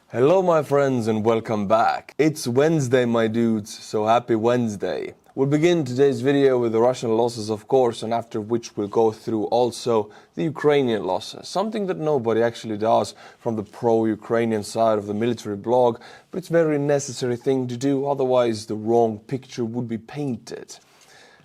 Hello my friends and welcome back. It's Wednesday my dudes, so happy Wednesday. We'll begin today's video with the Russian losses of course, and after which we'll go through also the Ukrainian losses. Something that nobody actually does from the pro-Ukrainian side of the military blog, but it's a very necessary thing to do, otherwise the wrong picture would be painted.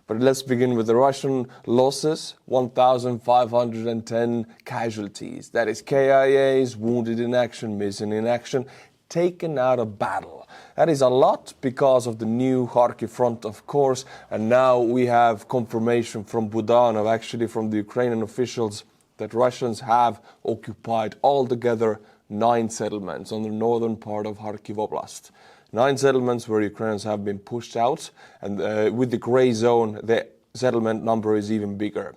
But let's begin with the Russian losses, 1,510 casualties. That is KIAs, wounded in action, missing in action, taken out of battle. That is a lot because of the new Kharkiv front, of course, and now we have confirmation from Budanov, actually from the Ukrainian officials, that Russians have occupied altogether 9 settlements on the northern part of Kharkiv Oblast. 9 settlements where Ukrainians have been pushed out, and with the grey zone, the settlement number is even bigger.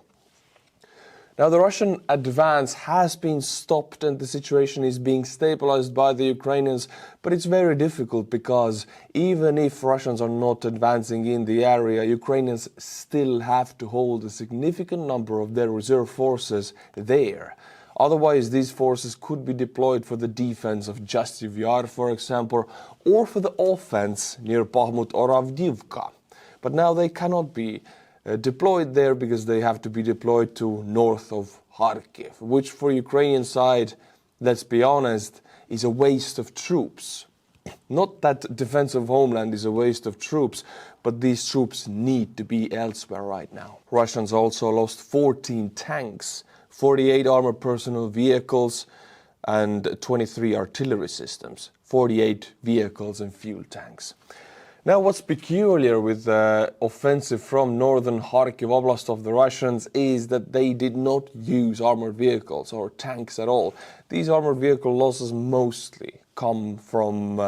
Now, the Russian advance has been stopped and the situation is being stabilized by the Ukrainians, but it's very difficult because even if Russians are not advancing in the area, Ukrainians still have to hold a significant number of their reserve forces there. Otherwise, these forces could be deployed for the defense of Chasiv Yar, for example, or for the offense near Bakhmut or Avdiivka. But now they cannot be deployed there because they have to be deployed to north of Kharkiv, which for Ukrainian side, let's be honest, is a waste of troops. Not that defense of homeland is a waste of troops, but these troops need to be elsewhere right now. Russians also lost 14 tanks, 48 armored personnel vehicles and 23 artillery systems, 48 vehicles and fuel tanks. Now, what's peculiar with the offensive from northern Kharkiv Oblast of the Russians is that they did not use armored vehicles or tanks at all. These armored vehicle losses mostly come from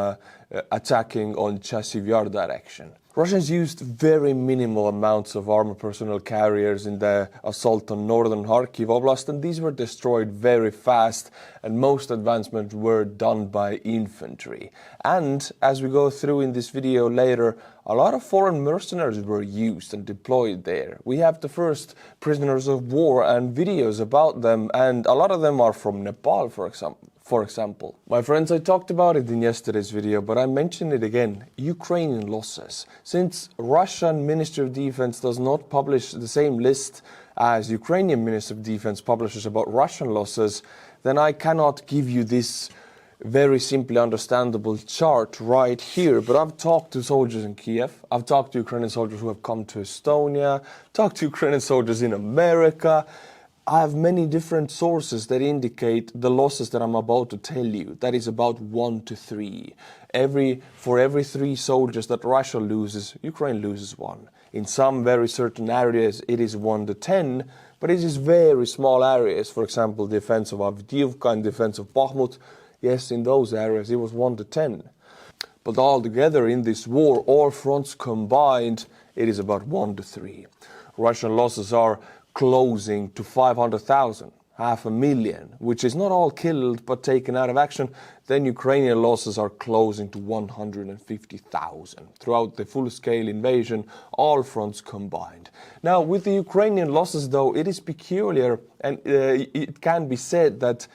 attacking on Chasiv Yar direction. Russians used very minimal amounts of armored personnel carriers in the assault on northern Kharkiv Oblast, and these were destroyed very fast, and most advancements were done by infantry. And as we go through in this video later, a lot of foreign mercenaries were used and deployed there. We have the first prisoners of war and videos about them, and a lot of them are from Nepal, for example. My friends, I talked about it in yesterday's video, but I mention it again. Ukrainian losses. Since Russian Ministry of Defense does not publish the same list as Ukrainian Ministry of Defense publishes about Russian losses, then I cannot give you this very simply understandable chart right here. But I've talked to soldiers in Kyiv, I've talked to Ukrainian soldiers who have come to Estonia, talked to Ukrainian soldiers in America. I have many different sources that indicate the losses that I'm about to tell you. That is about 1 to 3. For every 3 soldiers that Russia loses, Ukraine loses 1. In some very certain areas, it is 1 to 10, but it is very small areas. For example, defense of Avdiivka and defense of Bakhmut. Yes, in those areas, it was 1 to 10. But altogether in this war, all fronts combined, it is about 1 to 3. Russian losses are closing to 500,000, 500,000, which is not all killed but taken out of action. Then Ukrainian losses are closing to 150,000 throughout the full-scale invasion, all fronts combined. Now, with the Ukrainian losses, though, it is peculiar, and it can be said that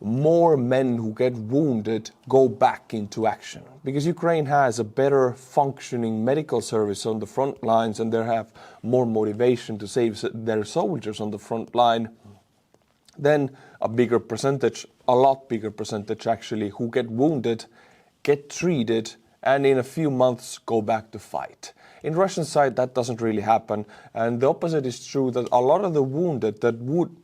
more men who get wounded go back into action, because Ukraine has a better functioning medical service on the front lines, and they have more motivation to save their soldiers on the front line. Then a bigger percentage, a lot bigger percentage actually, who get wounded, get treated, and in a few months go back to fight. In Russian side, that doesn't really happen, and the opposite is true, that a lot of the wounded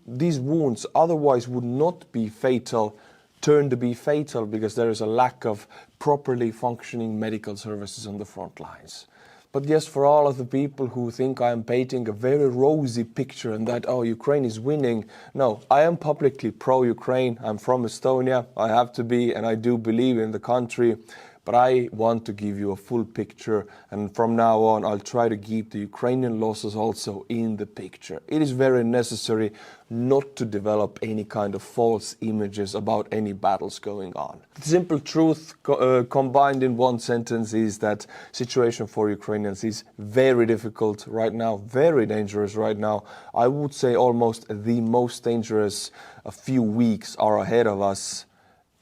these wounds otherwise would not be fatal, turn to be fatal because there is a lack of properly functioning medical services on the front lines. But yes, for all of the people who think I am painting a very rosy picture and that, oh, Ukraine is winning, no, I am publicly pro-Ukraine. I'm from Estonia, I have to be, and I do believe in the country. But I want to give you a full picture, and from now on I'll try to keep the Ukrainian losses also in the picture. It is very necessary not to develop any kind of false images about any battles going on. The simple truth combined in one sentence is that situation for Ukrainians is very difficult right now, very dangerous right now. I would say almost the most dangerous. A few weeks are ahead of us.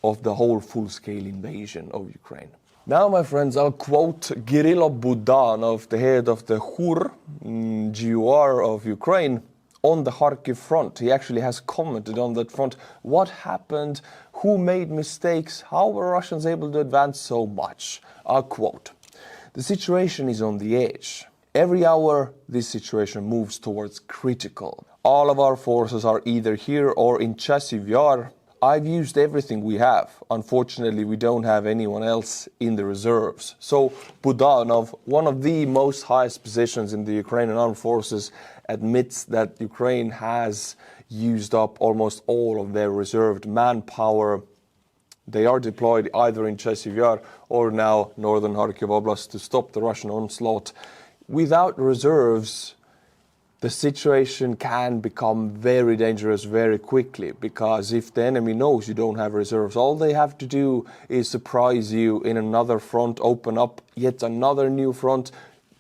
of the whole full-scale invasion of Ukraine. Now, my friends, I'll quote Kyrylo Budanov, the head of the GUR of Ukraine, on the Kharkiv front. He actually has commented on that front. What happened? Who made mistakes? How were Russians able to advance so much? I'll quote, "The situation is on the edge. Every hour, this situation moves towards critical. All of our forces are either here or in Chasiv Yar. I've used everything we have. Unfortunately, we don't have anyone else in the reserves." So Budanov, one of the most highest positions in the Ukrainian armed forces, admits that Ukraine has used up almost all of their reserved manpower. They are deployed either in Chasiv Yar or now northern Kharkiv Oblast to stop the Russian onslaught. Without reserves, the situation can become very dangerous very quickly, because if the enemy knows you don't have reserves, all they have to do is surprise you in another front, open up yet another new front,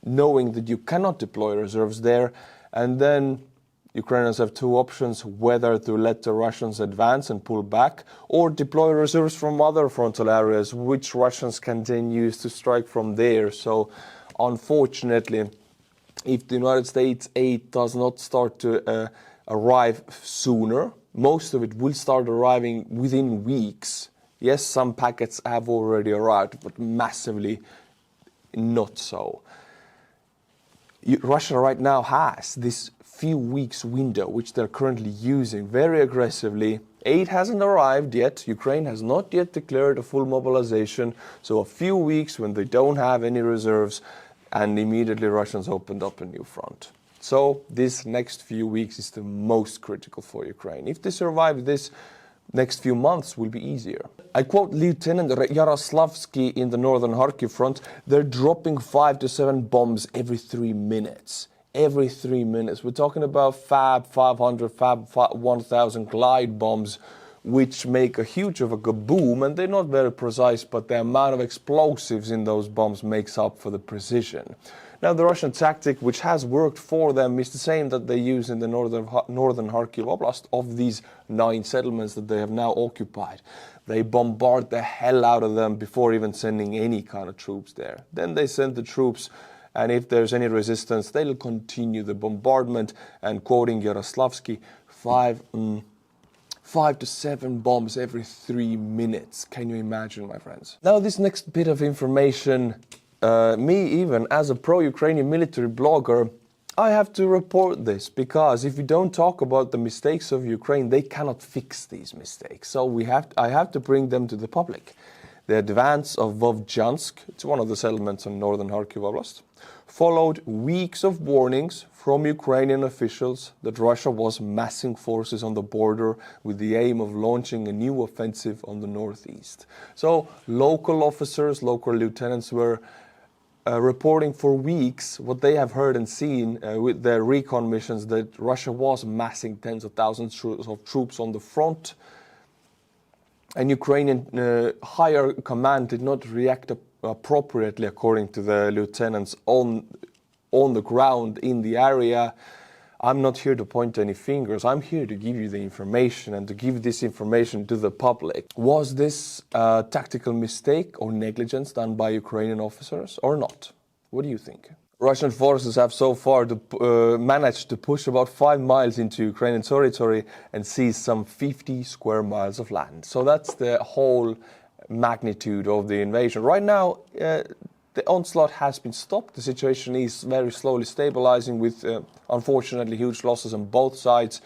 knowing that you cannot deploy reserves there. And then Ukrainians have two options: whether to let the Russians advance and pull back, or deploy reserves from other frontal areas, which Russians can then use to strike from there. So unfortunately, if the United States aid does not start to arrive sooner, most of it will start arriving within weeks. Yes, some packets have already arrived, but massively not so. Russia right now has this few weeks window, which they're currently using very aggressively. Aid hasn't arrived yet. Ukraine has not yet declared a full mobilization. So a few weeks when they don't have any reserves, and immediately Russians opened up a new front. So this next few weeks is the most critical for Ukraine. If they survive this, next few months will be easier. I quote Lieutenant Yaroslavsky in the northern Kharkiv front: "They're dropping 5 to 7 bombs every 3 minutes. Every 3 minutes. We're talking about Fab 500, Fab 1000 glide bombs, which make a huge of a kaboom, and they're not very precise, but the amount of explosives in those bombs makes up for the precision." Now, the Russian tactic, which has worked for them, is the same that they use in the northern Kharkiv Oblast of these 9 settlements that they have now occupied. They bombard the hell out of them before even sending any kind of troops there. Then they send the troops, and if there's any resistance, they'll continue the bombardment. And quoting Yaroslavsky, 5 to 7 bombs every 3 minutes. Can you imagine, my friends? Now, this next bit of information, me even as a pro-Ukrainian military blogger, I have to report this, because if we don't talk about the mistakes of Ukraine, they cannot fix these mistakes. So I have to bring them to the public. The advance of Vovchansk, it's one of the settlements in northern Kharkiv Oblast, followed weeks of warnings from Ukrainian officials that Russia was massing forces on the border with the aim of launching a new offensive on the northeast. So local officers, local lieutenants were reporting for weeks what they have heard and seen with their recon missions, that Russia was massing tens of thousands of troops on the front. And Ukrainian higher command did not react appropriately, according to the lieutenants on the ground in the area. I'm not here to point any fingers. I'm here to give you the information and to give this information to the public. Was this a tactical mistake or negligence done by Ukrainian officers or not? What do you think? Russian forces have so far managed to push about 5 miles into Ukrainian territory and seize some 50 square miles of land. So that's the whole magnitude of the invasion. Right now, the onslaught has been stopped. The situation is very slowly stabilizing with, unfortunately, huge losses on both sides.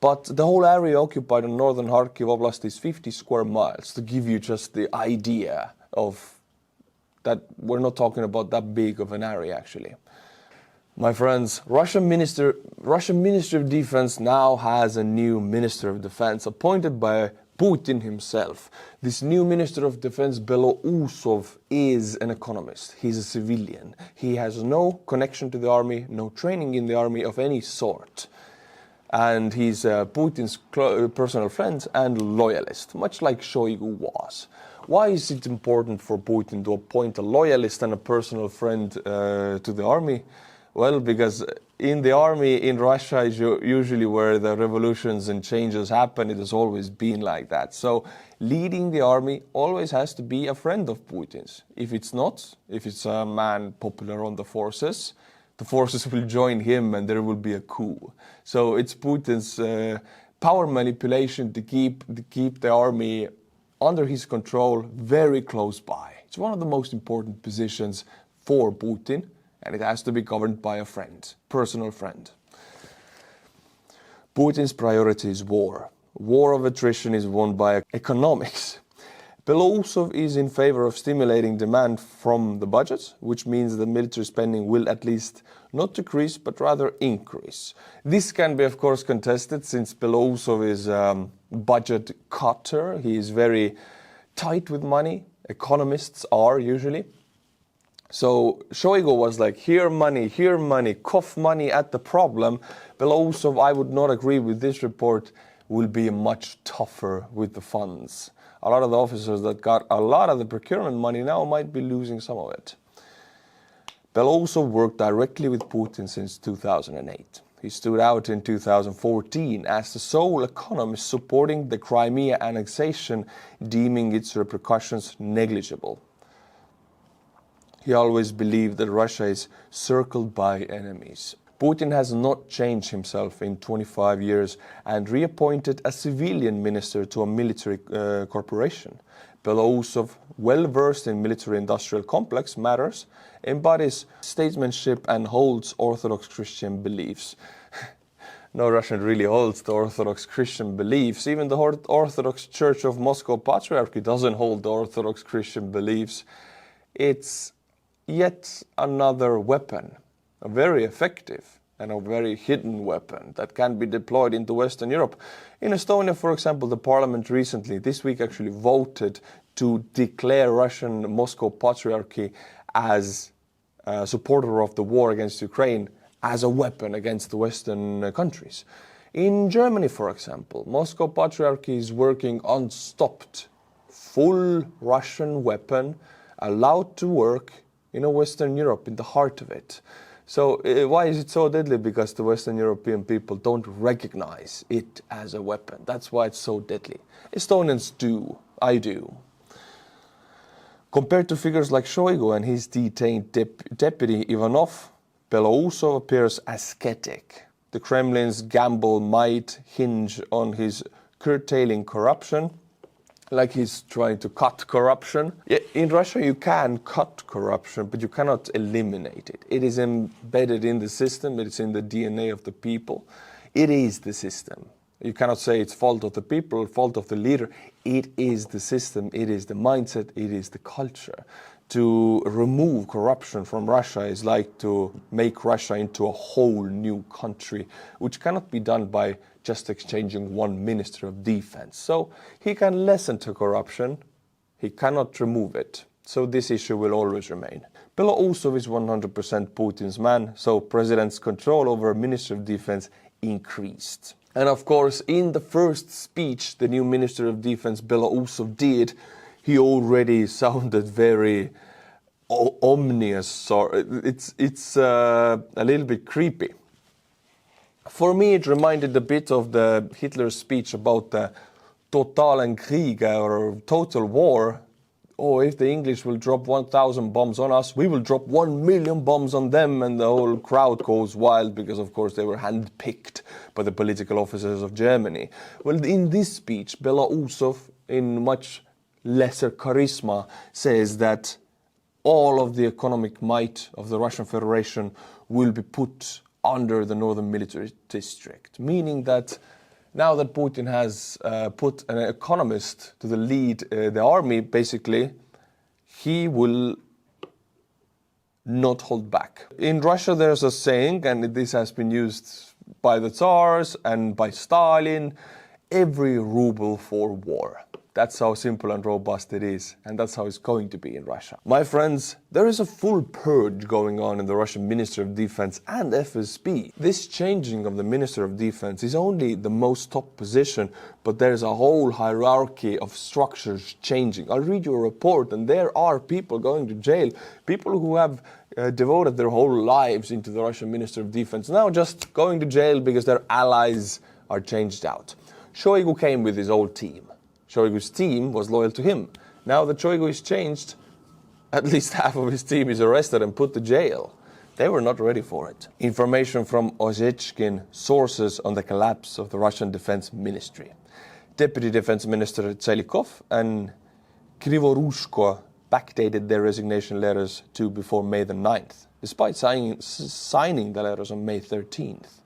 But the whole area occupied in northern Kharkiv Oblast is 50 square miles, to give you just the idea of that. We're not talking about that big of an area, actually. My friends, Russian Ministry of Defense now has a new Minister of Defense appointed by Putin himself. This new Minister of Defense, Belousov, is an economist. He's a civilian. He has no connection to the army, no training in the army of any sort. And he's Putin's personal friend and loyalist, much like Shoigu was. Why is it important for Putin to appoint a loyalist and a personal friend to the army? Well, because in the army in Russia is usually where the revolutions and changes happen. It has always been like that. So leading the army always has to be a friend of Putin's. If it's not, if it's a man popular on the forces will join him and there will be a coup. So it's Putin's power manipulation to keep the army under his control, very close by. It's one of the most important positions for Putin, and it has to be governed by a friend, personal friend. Putin's priority is war. War of attrition is won by economics. Belousov is in favor of stimulating demand from the budget, which means the military spending will at least not decrease, but rather increase. This can be, of course, contested since Belousov is a budget cutter. He is very tight with money. Economists are usually. So Shoigu was like, here money, cough money at the problem. Belousov, I would not agree with this report, will be much tougher with the funds. A lot of the officers that got a lot of the procurement money now might be losing some of it. Belousov worked directly with Putin since 2008. He stood out in 2014 as the sole economist supporting the Crimea annexation, deeming its repercussions negligible. He always believed that Russia is circled by enemies. Putin has not changed himself in 25 years and reappointed a civilian minister to a military corporation. Belousov, well versed in military-industrial complex matters, embodies statesmanship and holds Orthodox Christian beliefs. No Russian really holds the Orthodox Christian beliefs. Even the Orthodox Church of Moscow Patriarchy doesn't hold the Orthodox Christian beliefs. It's yet another weapon, a very effective and a very hidden weapon that can be deployed into Western Europe. In Estonia, for example, the parliament recently, this week actually voted to declare Russian Moscow Patriarchy as a supporter of the war against Ukraine as a weapon against the Western countries. In Germany, for example, Moscow Patriarchy is working unstopped, full Russian weapon allowed to work in Western Europe, in the heart of it. So why is it so deadly? Because the Western European people don't recognize it as a weapon. That's why it's so deadly. Estonians do. I do. Compared to figures like Shoigu and his detained deputy Ivanov, Belousov appears ascetic. The Kremlin's gamble might hinge on his curtailing corruption, like he's trying to cut corruption. In Russia, you can cut corruption, but you cannot eliminate it. It is embedded in the system. It is in the DNA of the people. It is the system. You cannot say it's fault of the people, fault of the leader. It is the system. It is the mindset. It is the culture. To remove corruption from Russia is like to make Russia into a whole new country, which cannot be done by just exchanging one minister of defense. So he can lessen to corruption, he cannot remove it. So this issue will always remain. Belousov is 100% Putin's man, so president's control over Minister of Defense increased. And of course, in the first speech the new Minister of Defense Belousov did, he already sounded very ominous, or it's a little bit creepy. For me, it reminded a bit of the Hitler's speech about the totalen Krieg, or total war. Oh, if the English will drop 1,000 bombs on us, we will drop 1 million bombs on them, and the whole crowd goes wild because, of course, they were handpicked by the political officers of Germany. Well, in this speech, Belousov, in much lesser charisma, says that all of the economic might of the Russian Federation will be put under the Northern Military District, meaning that now that Putin has put an economist to the lead the army, basically, he will not hold back. In Russia, there's a saying, and this has been used by the Tsars and by Stalin, every ruble for war. That's how simple and robust it is, and that's how it's going to be in Russia. My friends, there is a full purge going on in the Russian Ministry of Defense and FSB. This changing of the Minister of Defense is only the most top position, but there's a whole hierarchy of structures changing. I'll read you a report, and there are people going to jail, people who have devoted their whole lives into the Russian Minister of Defense, now just going to jail because their allies are changed out. Shoigu came with his old team. Shoigu's team was loyal to him. Now that Shoigu is changed, at least half of his team is arrested and put to jail. They were not ready for it. Information from Osechkin sources on the collapse of the Russian Defense Ministry. Deputy Defense Minister Tselikov and Krivorushko backdated their resignation letters to before May the 9th, despite signing the letters on May 13th.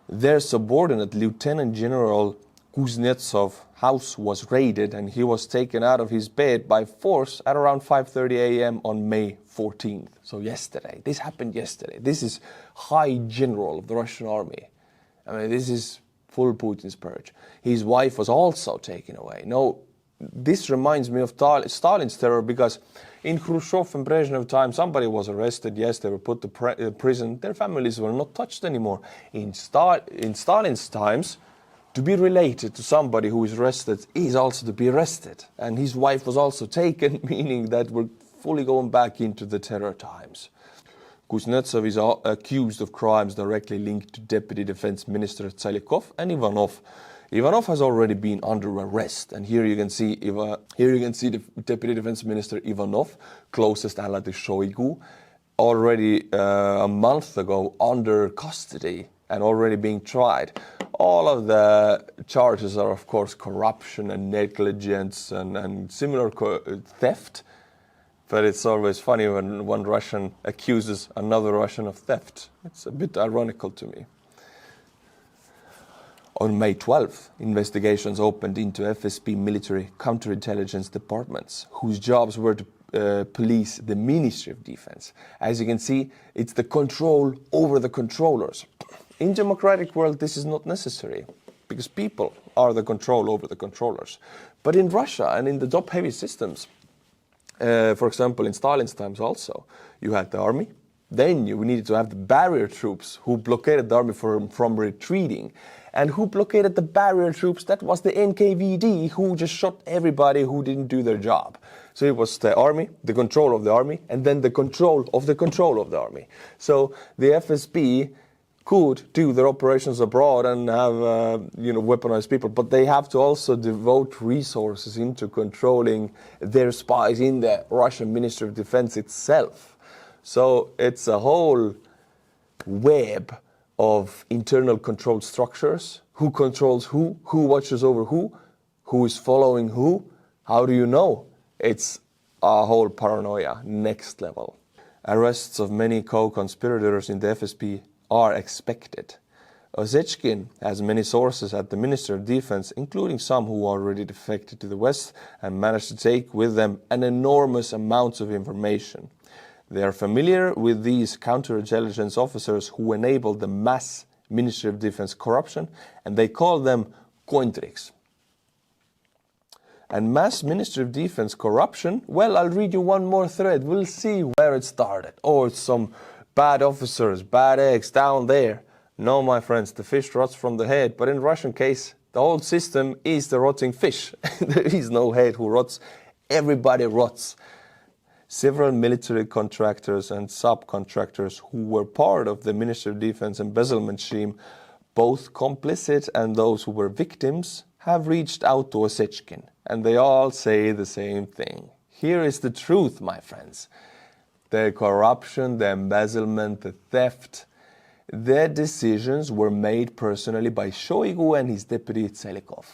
Their subordinate, Lieutenant General Kuznetsov's house was raided and he was taken out of his bed by force at around 5:30 a.m. on May 14th. So yesterday. This happened yesterday. This is High General of the Russian Army. I mean, this is full Putin's purge. His wife was also taken away. No, this reminds me of Stalin's terror, because in Khrushchev and Brezhnev time, somebody was arrested. Yes, they were put to prison. Their families were not touched anymore. In Stalin's times, to be related to somebody who is arrested is also to be arrested. And his wife was also taken, meaning that we're fully going back into the terror times. Kuznetsov is accused of crimes directly linked to Deputy Defense Minister Tsalikov and Ivanov. Ivanov has already been under arrest, and here you can see the Deputy Defense Minister Ivanov, closest ally to Shoigu, already a month ago under custody and already being tried. All of the charges are, of course, corruption and negligence and similar theft. But it's always funny when one Russian accuses another Russian of theft. It's a bit ironical to me. On May 12th, investigations opened into FSB military counterintelligence departments, whose jobs were to police the Ministry of Defense. As you can see, it's the control over the controllers. In democratic world, this is not necessary, because people are the control over the controllers. But in Russia and in the top-heavy systems, for example, in Stalin's times also, you had the army. Then you needed to have the barrier troops who blockaded the army from retreating. And who blockaded the barrier troops? That was the NKVD, who just shot everybody who didn't do their job. So it was the army, the control of the army, and then the control of the army. So the FSB could do their operations abroad and have weaponized people, but they have to also devote resources into controlling their spies in the Russian Ministry of Defense itself. So it's a whole web of internal control structures. Who controls who watches over who is following who, how do you know? It's a whole paranoia, next level. Arrests of many co-conspirators in the FSB are expected. Osechkin has many sources at the Ministry of Defense, including some who already defected to the West and managed to take with them an enormous amount of information. They are familiar with these counterintelligence officers who enabled the mass Ministry of Defense corruption, and they call them cointricks. And mass Ministry of Defense corruption, well, I'll read you one more thread. We'll see where it started. Oh, it's some bad officers, bad eggs down there. No, my friends, the fish rots from the head. But in Russian case, the whole system is the rotting fish. There is no head who rots. Everybody rots. Several military contractors and subcontractors who were part of the Ministry of Defense embezzlement scheme, both complicit and those who were victims, have reached out to Osechkin, and they all say the same thing. Here is the truth, my friends. The corruption, the embezzlement, the theft, their decisions were made personally by Shoigu and his deputy Tselikov.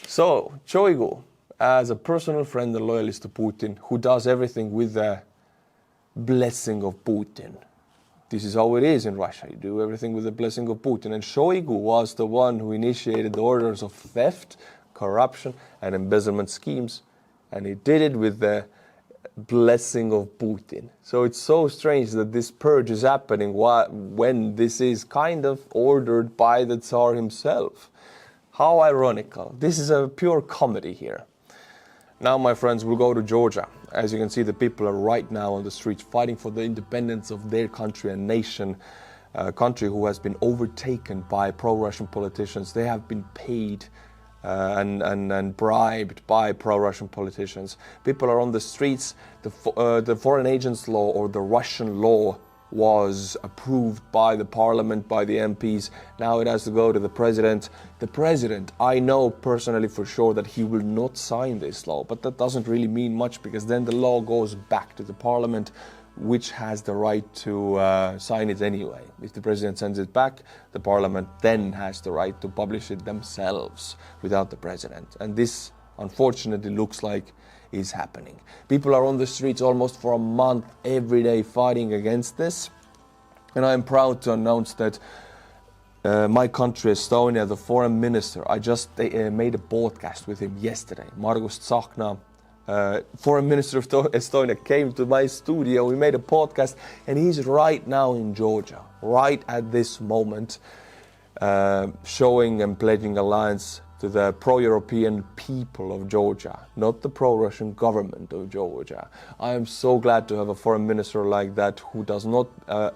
So, Shoigu, as a personal friend and loyalist to Putin, who does everything with the blessing of Putin. This is how it is in Russia. You do everything with the blessing of Putin. And Shoigu was the one who initiated the orders of theft, corruption, and embezzlement schemes. And he did it with the blessing of Putin. So it's so strange that this purge is happening when this is kind of ordered by the Tsar himself. How ironical. This is a pure comedy here. Now, my friends, we'll go to Georgia. As you can see, the people are right now on the streets fighting for the independence of their country and nation, a country who has been overtaken by pro-Russian politicians. They have been paid and bribed by pro-Russian politicians. People are on the streets. The foreign agents law, or the Russian law, was approved by the parliament, by the MPs. Now it has to go to the president. The president, I know personally for sure that he will not sign this law, but that doesn't really mean much, because then the law goes back to the parliament, which has the right to sign it anyway. If the president sends it back, the parliament then has the right to publish it themselves without the president. And this, unfortunately, looks like is happening. People are on the streets almost for a month every day fighting against this. And I'm proud to announce that my country, Estonia, the foreign minister, I just made a podcast with him yesterday. Margus Tsahkna, foreign minister of Estonia, came to my studio. We made a podcast, and he's right now in Georgia, right at this moment, showing and pledging alliance to the pro-European people of Georgia, not the pro-Russian government of Georgia. I am so glad to have a foreign minister like that, who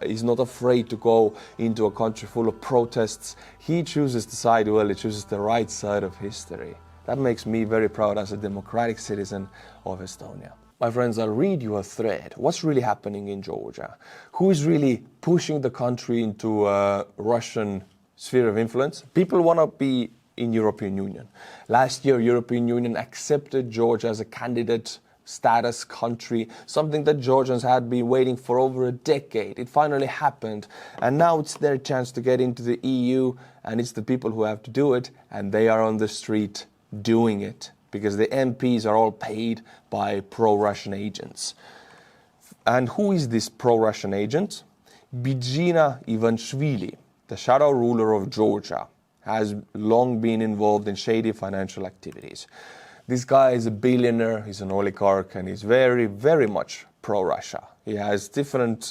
is not afraid to go into a country full of protests. He chooses the side well, he chooses the right side of history. That makes me very proud as a democratic citizen of Estonia. My friends, I'll read you a thread. What's really happening in Georgia? Who is really pushing the country into a Russian sphere of influence? People want to be in European Union. Last year, European Union accepted Georgia as a candidate status country, something that Georgians had been waiting for over a decade. It finally happened, and now it's their chance to get into the EU, and it's the people who have to do it, and they are on the street doing it, because the MPs are all paid by pro-Russian agents. And who is this pro-Russian agent? Bidzina Ivanishvili, the shadow ruler of Georgia, has long been involved in shady financial activities. This guy is a billionaire, he's an oligarch, and he's very, very much pro-Russia. He has different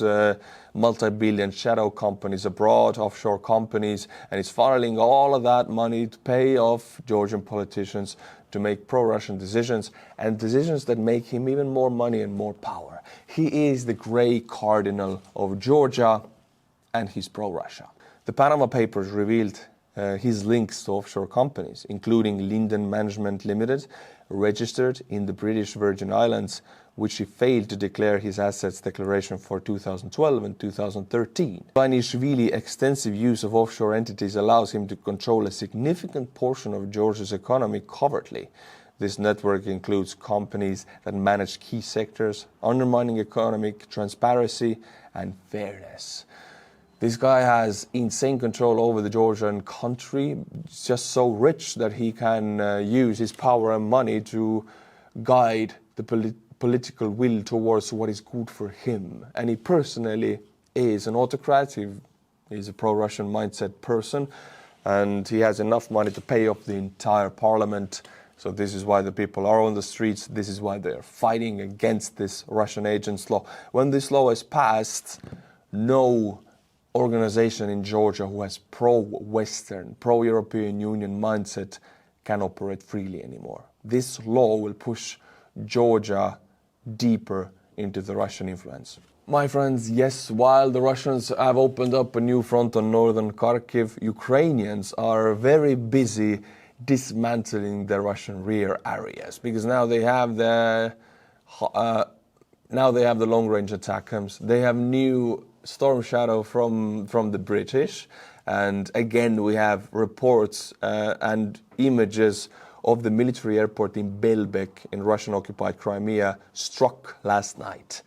multi-billion shadow companies abroad, offshore companies, and he's funneling all of that money to pay off Georgian politicians to make pro-Russian decisions, and decisions that make him even more money and more power. He is the grey cardinal of Georgia, and he's pro-Russia. The Panama Papers revealed his links to offshore companies, including Linden Management Limited, registered in the British Virgin Islands, which he failed to declare his assets declaration for 2012 and 2013. Ivanishvili's extensive use of offshore entities allows him to control a significant portion of Georgia's economy covertly. This network includes companies that manage key sectors, undermining economic transparency and fairness. This guy has insane control over the Georgian country. He's just so rich that he can use his power and money to guide the political will towards what is good for him. And he personally is an autocrat. He's a pro-Russian mindset person, and he has enough money to pay off the entire parliament. So this is why the people are on the streets. This is why they're fighting against this Russian agents law. When this law is passed, no organization in Georgia who has pro-Western, pro-European Union mindset can operate freely anymore. This law will push Georgia deeper into the Russian influence. My friends, yes, while the Russians have opened up a new front on northern Kharkiv, Ukrainians are very busy dismantling the Russian rear areas, because now they have the long-range ATACMS. They have new Storm Shadow from the British, and again we have reports and images of the military airport in Belbek in Russian-occupied Crimea struck last night.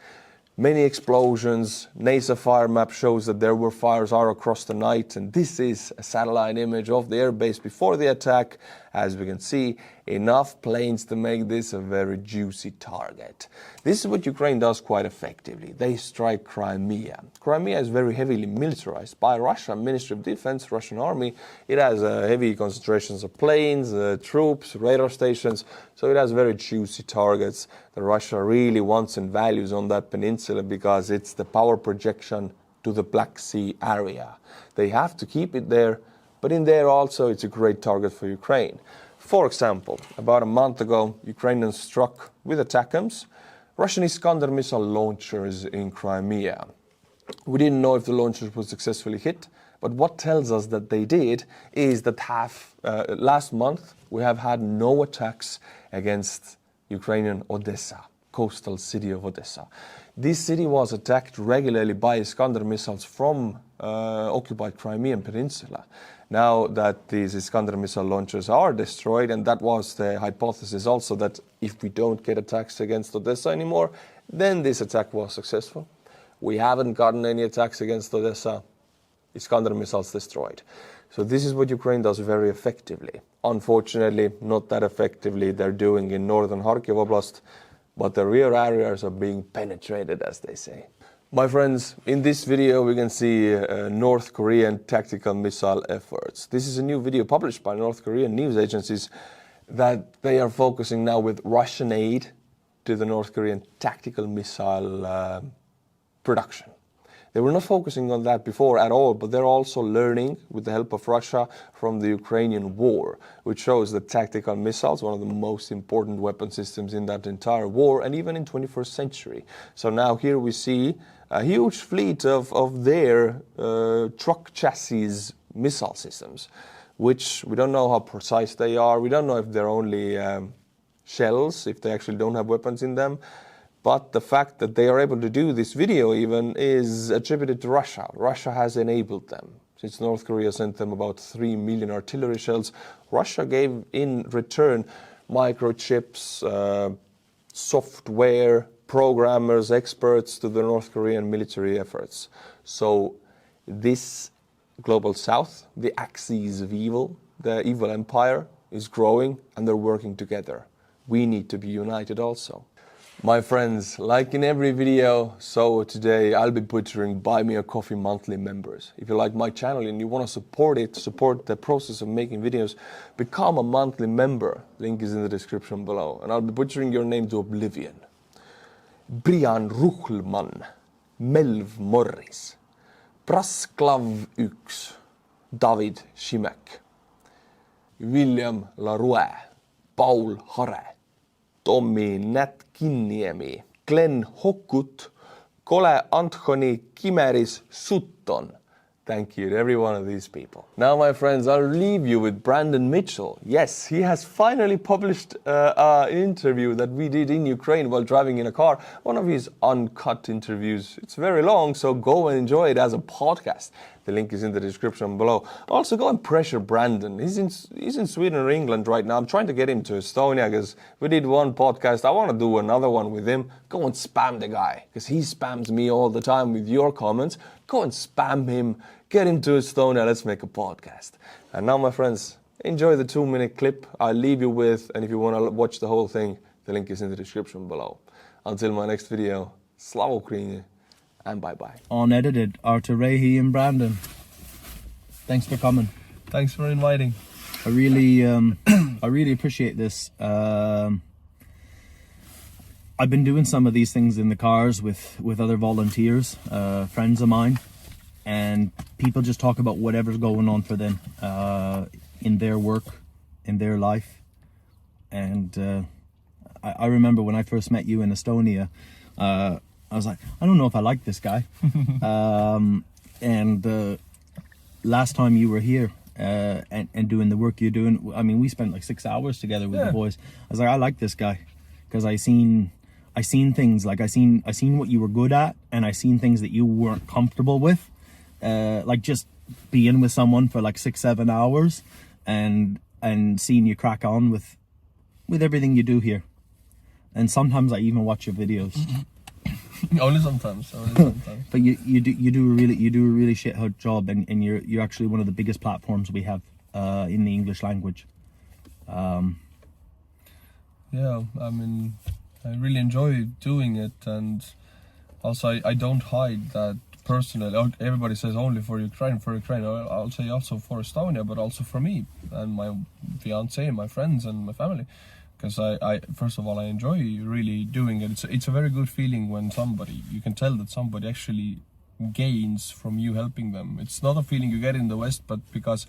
Many explosions. NASA fire map shows that there were fires all across the night, and this is a satellite image of the airbase before the attack. As we can see, enough planes to make this a very juicy target. This is what Ukraine does quite effectively. They strike Crimea. Crimea is very heavily militarized by Russia, Ministry of Defense, Russian army. It has heavy concentrations of planes, troops, radar stations, so it has very juicy targets that Russia really wants and values on that peninsula, because it's the power projection to the Black Sea area. They have to keep it there but in there also it's a great target for Ukraine. For example, about a month ago, Ukrainians struck with ATACMS Russian Iskander missile launchers in Crimea. We didn't know if the launchers were successfully hit, but what tells us that they did is that last month we have had no attacks against Ukrainian Odessa, coastal city of Odessa. This city was attacked regularly by Iskander missiles from occupied Crimean Peninsula. Now that these Iskander missile launchers are destroyed, and that was the hypothesis also, that if we don't get attacks against Odessa anymore, then this attack was successful. We haven't gotten any attacks against Odessa. Iskander missiles destroyed. So this is what Ukraine does very effectively. Unfortunately, not that effectively they're doing in northern Kharkiv Oblast, but the rear areas are being penetrated, as they say. My friends, in this video we can see North Korean tactical missile efforts. This is a new video published by North Korean news agencies that they are focusing now with Russian aid to the North Korean tactical missile production. They were not focusing on that before at all, but they're also learning with the help of Russia from the Ukrainian war, which shows that tactical missiles, one of the most important weapon systems in that entire war and even in 21st century. So now here we see a huge fleet of their truck chassis missile systems, which we don't know how precise they are. We don't know if they're only shells, if they actually don't have weapons in them. But the fact that they are able to do this video even is attributed to Russia. Russia has enabled them. Since North Korea sent them about 3 million artillery shells, Russia gave in return microchips, software, programmers, experts to the North Korean military efforts. So this global south, the axis of evil, the evil empire, is growing and they're working together. We need to be united also. My friends, like in every video, so today I'll be butchering Buy Me a Coffee monthly members. If you like my channel and you want to support it, support the process of making videos, become a monthly member. Link is in the description below. And I'll be butchering your name to oblivion. Brian Ruhlman, Melv Morris, Prasklav Yks, David Shimek, William Laroux, Paul Hare, Tommi Nätkinniemi, Glenn Hokkut, Kole Anthony Kimeris Sutton. Thank you to every one of these people. Now, my friends, I'll leave you with Brandon Mitchell. Yes, he has finally published an interview that we did in Ukraine while driving in a car. One of his uncut interviews. It's very long, so go and enjoy it as a podcast. The link is in the description below. Also, go and pressure Brandon. He's in Sweden or England right now. I'm trying to get him to Estonia because we did one podcast. I want to do another one with him. Go and spam the guy because he spams me all the time with your comments. Go and spam him. Get him to Estonia. Let's make a podcast. And now, my friends, enjoy the 2-minute clip I'll leave you with. And if you want to watch the whole thing, the link is in the description below. Until my next video, Slava Ukraini. And bye-bye. Unedited, Artur, REHI and Brandon. Thanks for coming. Thanks for inviting. I really appreciate this. I've been doing some of these things in the cars with other volunteers, friends of mine, and people just talk about whatever's going on for them in their work, in their life. And I remember when I first met you in Estonia, I was like, I don't know if I like this guy. And last time you were here and doing the work you're doing, I mean, we spent like 6 hours together with the boys. I was like, I like this guy because I seen things, like I seen what you were good at, and I seen things that you weren't comfortable with, like just being with someone for like 6-7 hours and seeing you crack on with everything you do here. And sometimes I even watch your videos. Only sometimes. But you do a really shit hot job, and you're actually one of the biggest platforms we have in the English language. Yeah, I mean, I really enjoy doing it, and also I don't hide that personally. Everybody says only for Ukraine. I'll say also for Estonia, but also for me and my fiance, my friends, and my family. Because I first of all, I enjoy really doing it. It's a very good feeling when you can tell that somebody actually gains from you helping them. It's not a feeling you get in the West, but because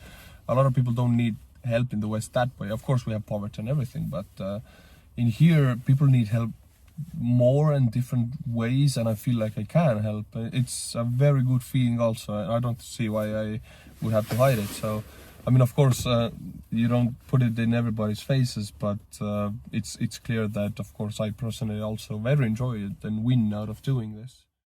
a lot of people don't need help in the West that way. Of course, we have poverty and everything, but in here, people need help more and different ways, and I feel like I can help. It's a very good feeling also. I don't see why I would have to hide it. So, I mean, of course, you don't put it in everybody's faces, but it's clear that, of course, I personally also very enjoy it and win out of doing this.